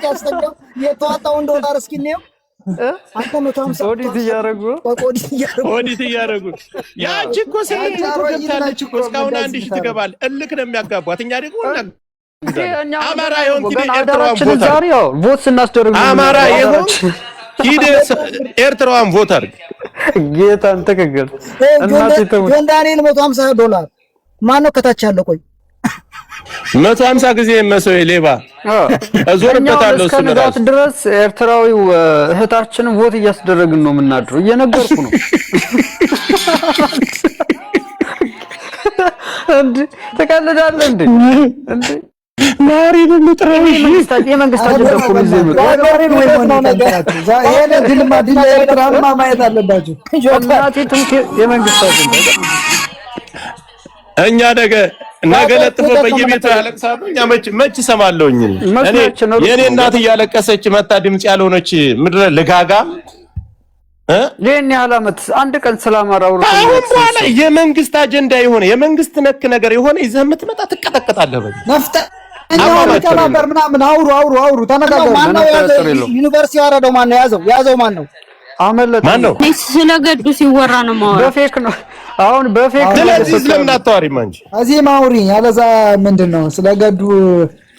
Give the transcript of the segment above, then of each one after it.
ያስተጋው የተዋጣውን ዶላር እስኪ ነው አንተ 150 ኦዲት እያረጉ ያቺ እኮ ሰይታለች እኮ እስካሁን 1000 ትገባል። እልክ ነው የሚያጋቧት። እኛ ደግሞ አማራ ይሁን ግን ኤርትራውን ዛሬ ያው ቮት ስናስደርግ አማራ ይሁን ሂደ ኤርትራውን ቮት አድርግ። ጌታን ተከገል እናት ይተው ዳንኤል $150 ማነው ከታች ያለው? ቆይ 150 ጊዜ መሰው ሌባ አዞርበታለሁ ስለራስ ድረስ ኤርትራዊው እህታችንን ቮት እያስደረግን ነው የምናድረው። እየነገርኩ ነው እንዴ ተቀልዳለህ እንዴ ማሪ በመጥራው የመንግስት አጀንዳ እኮ ነው ዘይመጣ ማሪን ወይ ነው ነገር ይሄን ድልማ ድል ኤርትራማ ማየት አለባችሁ። እናቴ ትምክ የመንግስት አጀንዳ እኛ ነገ ለጥፎ በየቤቱ ያለቅሳሉ። እኛ መች ሰማለውኝ እኔ የኔ እናት እያለቀሰች መታ ድምጽ ያልሆነች ምድረ ልጋጋ ለኔ ዓላማት አንድ ቀን ሰላማራው ነው በኋላ የመንግስት አጀንዳ የሆነ የመንግስት ነክ ነገር የሆነ ይዘህ የምትመጣ ትቀጠቀጣለህ። በይ ነፍጠ እኛው ተናገር ምናምን አውሩ ተነጋገሩ። ማን ነው ዩኒቨርሲቲ ያረደው? ማን ነው ያዘው? ማን ነው አመለጠ? ማን ነው ስለገዱ ሲወራ ነው ማለት በፌክ ነው። አሁን በፌክ ስለዚህ ስለምን አታወሪም አንቺ? እዚህ ማውሪ ያለዛ ምንድነው ስለገዱ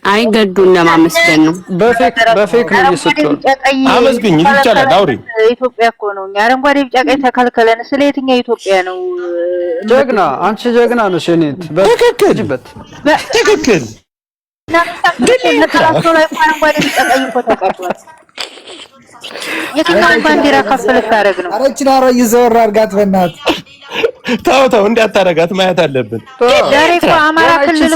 አይገዱን ለማመስገን ነው። በፌክ ነው እየሰጠው አመስግኝ ይቻላል። አውሪ ኢትዮጵያ እኮ ነው። አረንጓዴ ቢጫ ቀይ ተከልከለን። ስለ የትኛው ኢትዮጵያ ነው? ጀግና አንቺ ጀግና ነሽ። እኔት ትክክል ለካራቶ ላይ አረንጓዴ ቢጫ ቀይ እኮ ተቀርቷል። የትኛው ባንዲራ ከፍል ታረግ ነው? አረችና ይዘወር አርጋት በእናት ታው እንዲያታረጋት ማየት አለብን። ዛሬ እኮ አማራ ክልል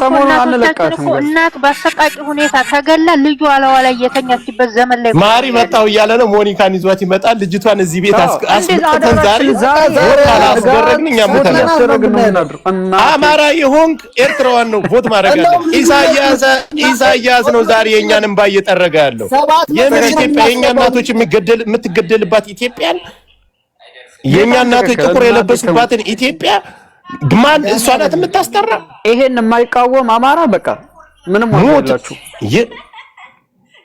እኮ እናት በአሰቃቂ ሁኔታ ተገላ ልጇ አለዋ ላይ የተኛችበት ዘመን ላይ ማሪ መጣው እያለ ነው። ሞኒካን ይዟት ይመጣል። ልጅቷን እዚህ ቤት አስቀምጠን ዛሬ አላስደረግን። እኛ አማራ ይሁን ኤርትራዋን ነው ቮት ማድረግ አለብን። ኢሳያስ ነው ዛሬ የኛንም ባየጠረጋ ያለው የምን ኢትዮጵያ የኛ እናቶች የምትገደልባት ኢትዮጵያን የኛ እናቶች ጥቁር የለበሱባትን ኢትዮጵያ ማን እሷ ናት የምታስጠራ? ይሄን የማይቃወም አማራ በቃ ምንም ወጣላችሁ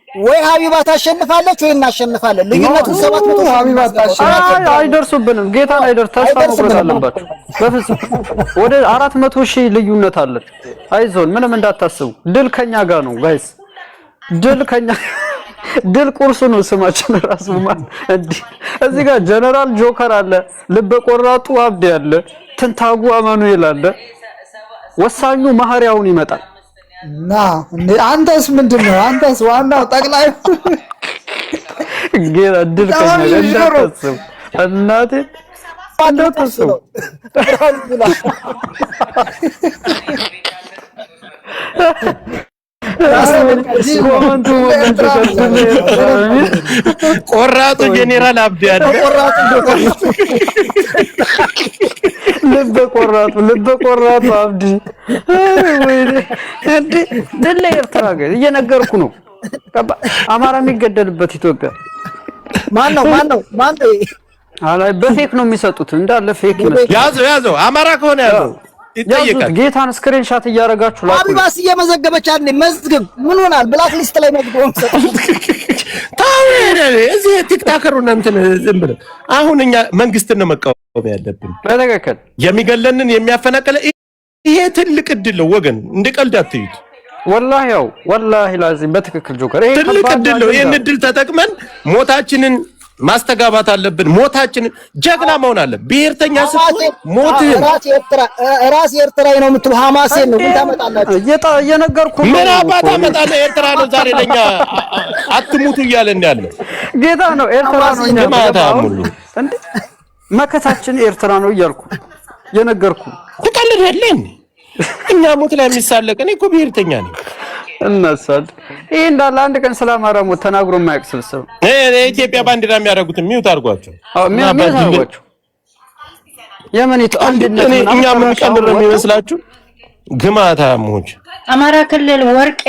ወይ ሀቢባ ታሸንፋለች ወይ እናሸንፋለን። ልዩነቱ 700 ሀቢባ ታሸንፋለች። አይደርሱብንም። ጌታ አይደርስ ተስፋ መቁረጥ አለባችሁ። በፍጹም ወደ 400,000 ልዩነት አለ። አይዞን ምንም እንዳታስቡ። ድል ከኛ ጋር ነው ጋይስ። ድል ቁርሱ ነው። ስማችን ራሱ ማን እንዴ እዚህ ጋር ጀነራል ጆከር አለ፣ ልበ ቆራጡ አብዲ አለ፣ ትንታጉ አማኑኤል አለ። ወሳኙ ማህሪያውን ይመጣል ና አንተስ ምንድነው? አንተስ ዋናው ጠቅላይ ጌራ ድል ከኛ እናቴ እንዳታስቡ። ቆራጡ ጄኔራል አብዲ አለ። ልበ ቆራጡ አብዲ ወይኔ እንዴ ድል ኤርትራ ጋር እየነገርኩ ነው። አማራ የሚገደልበት ኢትዮጵያ ማን ነው? አላይ በፌክ ነው የሚሰጡት እንዳለ ፌክ ይመስል ያዘው አማራ ከሆነ ያዘው ይጠየቃል። ጌታን ስክሪንሻት እያረጋችሁ ላኩ። አቢባስ እየመዘገበች አይደል? መዝግብ ምን ሆናል? ብላክ ሊስት ላይ መዝግበው ታውሬ እዚህ ቲክታከሩ እንትን ዝም ብለ አሁን እኛ መንግስትን ነው መቃወም ያለብን። በተከከል የሚገለንን የሚያፈናቀለ ይሄ ትልቅ እድል ነው ወገን፣ እንደቀልድ አትዩት። ወላሂ ላዚም በትክክል ጆከር ይሄ ትልቅ እድል ነው። ይሄን እድል ተጠቅመን ሞታችንን ማስተጋባት አለብን። ሞታችንን ጀግና መሆን አለ። ብሔርተኛ ስትሆን ሞትህ ራስ ኤርትራዊ ነው የምትሉ ሐማሴን ነው ታመጣላችሁ። እየነገርኩ ምን አባታ መጣለ ኤርትራ ነው ዛሬ ለኛ አትሙቱ እያለን ያለው ጌታ ነው። ኤርትራ ነው እኛ ማታሙሉ እንዴ መከታችን ኤርትራ ነው እያልኩ የነገርኩ ትቀልዳለህ። እኛ ሞት ላይ የሚሳለቅ እኔ እኮ ብሔርተኛ ነኝ። እናሳድ ይሄ እንዳለ አንድ ቀን ሰላማራ ሞት ተናግሮ የማይክስብስብ ኢትዮጵያ ባንዲራ የሚያደርጉት ሚውት አድርጓቸው። የመኒቱ አንድነት እኛ ምን ቀልር ነው የሚመስላችሁ? ግማታሞች አማራ ክልል ወርቅ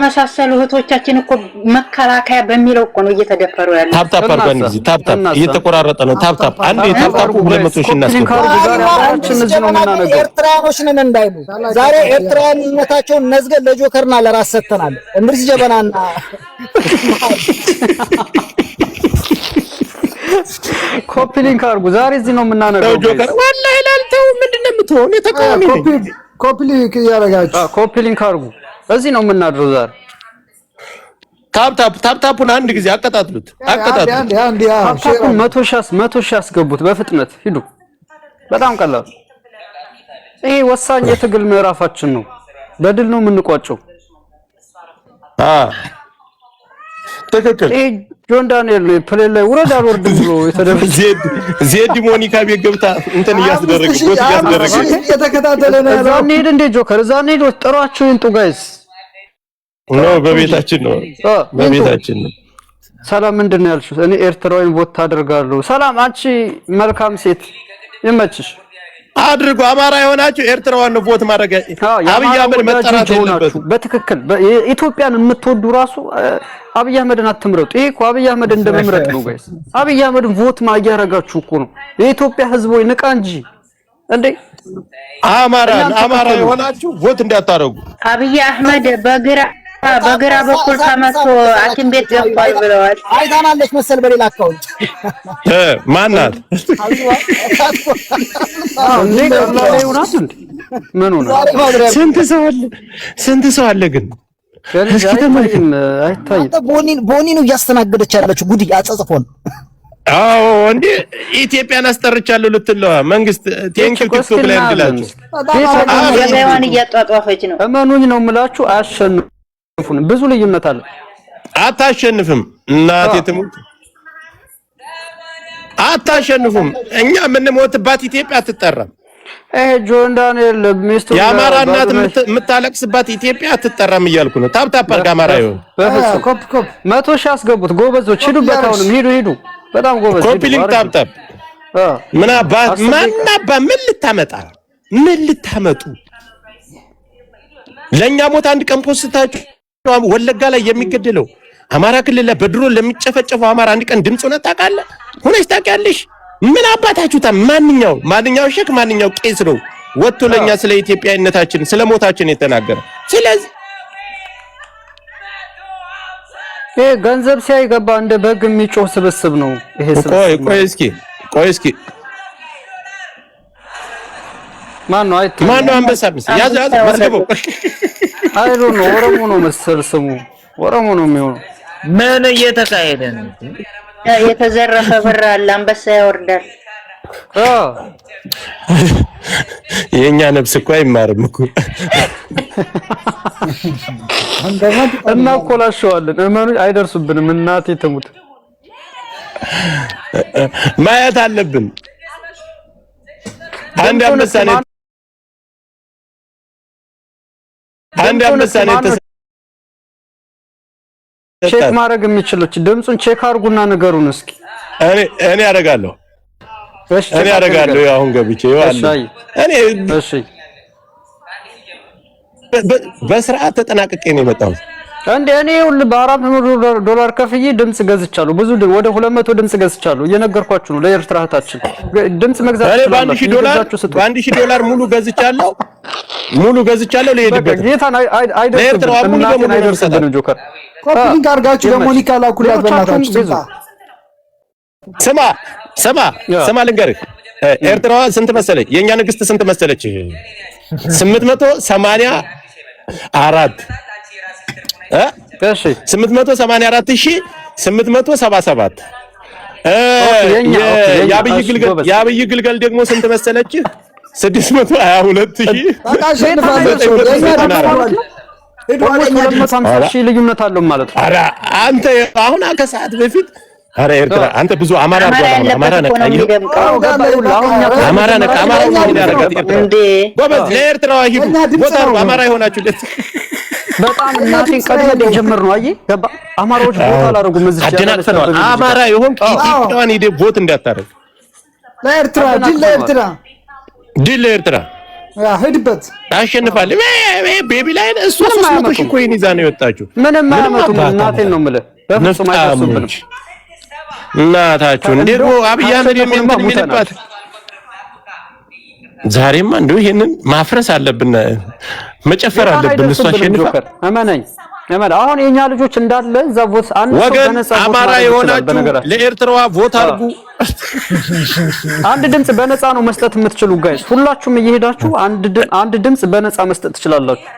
መሳሰሉ እህቶቻችን እኮ መከላከያ በሚለው እኮ ነው እየተደፈሩ ያለው። ታፕታፕ አርጋን እዚህ ታፕታፕ እየተቆራረጠ ነው። ታፕታፕ አንዴ ታፕታፑ 200 ሺህ እናስገባ። ኤርትራኖች ነን እንዳይሉ ዛሬ ኤርትራዊነታቸውን ነዝገን ለጆከርና ለራስ ሰተናል። እንድሪስ ጀበናና ኮፒ ሊንክ አርጉ። ዛሬ እዚህ ነው የምናነጋው። ጆከር ወላሂ ላልተው ምንድነው የምትሆን? የተቃዋሚ ኮፒ ሊንክ ያረጋችሁ ኮፒ ሊንክ አርጉ። እዚህ ነው የምናድረው ዛሬ። ታፕታፑን አንድ ጊዜ አቀጣጥሉት። ታፕታፑን 100 ሺህ አስገቡት በፍጥነት ሂዱ። በጣም ቀላል። ይሄ ወሳኝ የትግል ምዕራፋችን ነው። በድል ነው የምንቋጨው። ትክክል። ይሄ ጆን ዳንኤል ፕሌይ ላይ ውረድ አልወርድም ብሎ የተደረገ ዜድ ሞኒካ ቤት ገብታ እንትን እያስደረገ እየተከታተለ ነው። እዛ እንሂድ እንደ ጆከር እዛ እንሂድ። ጥሯቸው ይንጡ ጋይስ። በቤታችን ነው በቤታችን ነው። ሰላም ምንድን ነው ያልሽው? እኔ ኤርትራዊን ቦት አደርጋለሁ። ሰላም አንቺ መልካም ሴት ይመችሽ። አድርጎ አማራ የሆናችሁ ኤርትራዋን ነው ቦት ማድረግ። አብይ አህመድ መጠራት የለበትም። በትክክል ኢትዮጵያን የምትወዱ ራሱ አብይ አህመድን አትምረጡ። ይሄ እኮ አብይ አህመድ እንደመምረጥ ነው ጋይስ። አብይ አህመድን ቮት ማያረጋችሁ እኮ ነው። የኢትዮጵያ ህዝብ ወይ ንቃ እንጂ እንዴ! አማራ የሆናችሁ ቮት እንዳታረጉ። አብይ አህመድ በግራ በኩል ተመቶ ሐኪም ቤት ገብቷል ብለዋል። አይታናለች መሰል በሌላ አካውንት ማናት እንዴ? ቀላል ይሆናል እንዴ? ምን ሆነ? ስንት ሰው አለ ግን አይታይም። ቦኒ ነው እያስተናገደች ያለችው። ጉድ አጸጽፎን። አዎ እንዴ ኢትዮጵያን አስጠርቻለሁ ልትለዋ መንግስት ቴንኪው ቲክቶክ ላይ እንድላችሁ ገበያዋን እያጧጧፈች ነው። እመኑኝ ነው የምላችሁ። አያሸንፉን። ብዙ ልዩነት አለ። አታሸንፍም። እናቴ ትሙት አታሸንፉም። እኛ የምንሞትባት ኢትዮጵያ አትጠራም። ጆን ዳንኤል ሚስቱ የአማራ እናት የምታለቅስባት ኢትዮጵያ አትጠራም እያልኩ ነው። ታፕታፕ አድርግ አማራ ይሁን። ኮፕ 100 ሺህ አስገቡት ጎበዞች። ሂዱበት። አሁንም ሂዱ። በጣም ጎበዝ። ኮፒ ሊንክ ታፕታፕ ምን ልታመጡ ለኛ ሞት አንድ ቀን ፖስታችሁ ወለጋ ላይ የሚገደለው አማራ ክልል ላይ በድሮን ለሚጨፈጨፈው አማራ አንድ ቀን ድምጽ ሆነ ታውቃለህ? ሆነሽ ታውቂያለሽ? ምን አባታችሁ ማንኛው ሼክ ማንኛው ቄስ ነው ወጥቶ ለኛ ስለ ኢትዮጵያዊነታችን ስለ ሞታችን የተናገረ? ስለዚህ ይሄ ገንዘብ ሲያይገባ እንደ በግ የሚጮህ ስብስብ ነው። ይሄ ስብስብ ቆይ እስኪ ማን ነው አንበሳ ያዝ መስገበው አይሮ ነው ኦሮሞ ነው መሰል ስሙ ኦሮሞ ነው የሚሆነው። ምን እየተካሄደ ነው? የተዘረፈ ብር አለ አንበሳ ያወርዳል። የኛ ነፍስ እኮ አይማርም እኮ እናኮላሸዋለን። እመኑ አይደርሱብንም። እናቴ ትሙት ማየት አለብን። አንድ አምሳኔ ቼክ ማድረግ የሚችሉት ድምጹን ቼክ አድርጉና ንገሩን እስኪ። እኔ አደርጋለሁ። አሁን ገብቼ እሺ በስርዓት ተጠናቅቄ ነው የመጣሁት። እኔ ሁሉ $400 ከፍዬ ድምጽ ገዝቻለሁ። ብዙ ወደ 200 ድምጽ ገዝቻለሁ። እየነገርኳችሁ ነው። ለኤርትራ እህታችን ድምጽ መግዛት $1,000 ሙሉ ገዝቻለሁ። ለሄድበት ጌታን ለኤርትራ ሙሉ አይደርስብንም። ጆከር ኮፒንግ አድርጋችሁ ለሞኒካ ላኩላት በእናታችሁ። ስማ ልንገርህ፣ ኤርትራዋ ስንት መሰለች? የኛ ንግስት ስንት መሰለች? 884 884,877 የአብይ ግልገል ደግሞ ስንት መሰለች? 622,000 ልዩነት አለው ማለት ነው። ኧረ አንተ አሁን ከሰዓት በፊት ኤርትራ አንተ ብዙ አማራ አድርጓል። አማራ ነቃ እንዴ ጎበዝ። ለኤርትራዋ ሂዱ ቦታ አማራ የሆናችሁ በጣም እናቴን ቀድመን ጀምር ነው። አየህ ገባ። አማራዎች ቦታ አላደረጉም። እዚህ አደናቅፈናል። አማራ ይሁን ኢትዮጵያን ሄደ ቦት እንዳታረግ። ለኤርትራ ድል ለኤርትራ ሂድበት ታሸንፋለህ። ቤቢ ላይ እሱ 300 ሺህ ኮይን ይዛ ነው የወጣችው። ምንም አያመጡም። እናቴን ነው የምልህ። በፍጹም አይደርሱብንም። እናታችሁ እንዴት ነው አብይ አህመድ የሚልባት? ዛሬማ እንደው ይሄንን ማፍረስ አለብን፣ መጨፈር አለብን። እሱ አሸንፋ አማናኝ አሁን የኛ ልጆች እንዳለ እዛ ቮት አንድ ሰው በነፃ ቮት አማራ የሆናችሁ ለኤርትራዋ ቮት አድርጉ። አንድ ድምጽ በነፃ ነው መስጠት የምትችሉ ጋይስ። ሁላችሁም እየሄዳችሁ አንድ ድምጽ በነፃ መስጠት ትችላላችሁ።